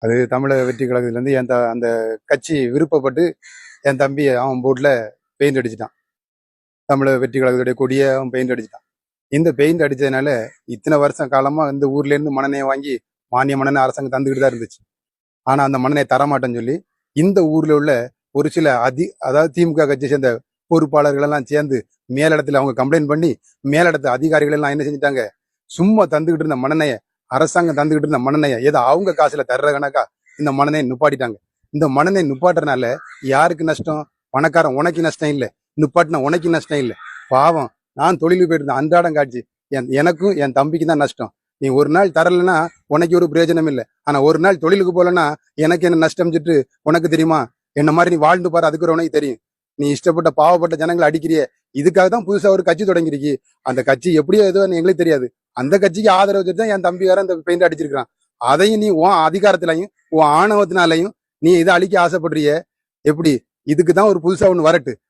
அது தமிழக வெற்றி கழகத்துலேருந்து அந்த கட்சி விருப்பப்பட்டு என் தம்பி அவன் போட்டில் பெயிண்ட் அடிச்சிட்டான். தமிழக வெற்றி கழகத்துடைய கொடியை அவன் பெயிண்ட் அடிச்சிட்டான். இந்த பெயிண்ட் அடிச்சதுனால இத்தனை வருஷம் காலமா இந்த ஊர்ல இருந்து மண்ணெண்ணெயை வாங்கி மானிய மண்ணெண்ணெய் அரசாங்கம் தந்துக்கிட்டு தான் இருந்துச்சு. ஆனா அந்த மண்ணெண்ணெயை தரமாட்டேன்னு சொல்லி இந்த ஊர்ல உள்ள ஒரு சில அதாவது திமுக கட்சியை சேர்ந்த பொறுப்பாளர்கள் எல்லாம் சேர்ந்து மேலிடத்துல அவங்க கம்ப்ளைண்ட் பண்ணி மேலிடத்து அதிகாரிகள் எல்லாம் என்ன செஞ்சுட்டாங்க, சும்மா தந்துகிட்டு இருந்த மண்ணெண்ணெயை, அரசாங்கம் தந்துகிட்டு இருந்த மண்ணெண்ணெயை ஏதோ அவங்க காசுல தர்ற கணக்கா இந்த மண்ணெண்ணெயை நுப்பாட்டிட்டாங்க. இந்த மண்ணெண்ணெய் நுப்பாட்டுறதுனால யாருக்கு நஷ்டம்? பணக்காரன் உனக்கு நஷ்டம் இல்லை, நுப்பாட்டின உனக்கு நஷ்டம் இல்லை. பாவம், நான் தொழிலுக்கு போயிட்டு இருந்தேன், அன்றாடம் காட்சி. எனக்கும் என் தம்பிக்கு தான் நஷ்டம். நீ ஒரு நாள் தரலைன்னா உனக்கு ஒரு பிரயோஜனம் இல்லை. ஆனா ஒரு நாள் தொழிலுக்கு போலன்னா எனக்கு என்ன நஷ்டம் சொல்லிட்டு உனக்கு தெரியுமா? என்ன மாதிரி நீ வாழ்ந்து பாரு, அதுக்கு உனக்கு தெரியும். நீ இஷ்டப்பட்ட பாவப்பட்ட ஜனங்களை அடிக்கிறிய, இதுக்காக தான் புதுசா ஒரு கட்சி தொடங்கிருக்கி. அந்த கட்சி எப்படியோ ஏதோ எங்களுக்கு தெரியாது. அந்த கட்சிக்கு ஆதரவு வச்சுட்டு தான் என் தம்பிக்காரன் அந்த பெயிண்ட் அடிச்சிருக்கான். அதையும் நீ உன் அதிகாரத்திலையும் உன் ஆணவத்தினாலையும் நீ இதை அழிக்க ஆசைப்படுறிய எப்படி? இதுக்கு தான் ஒரு புதுசா ஒண்ணு வரட்டு.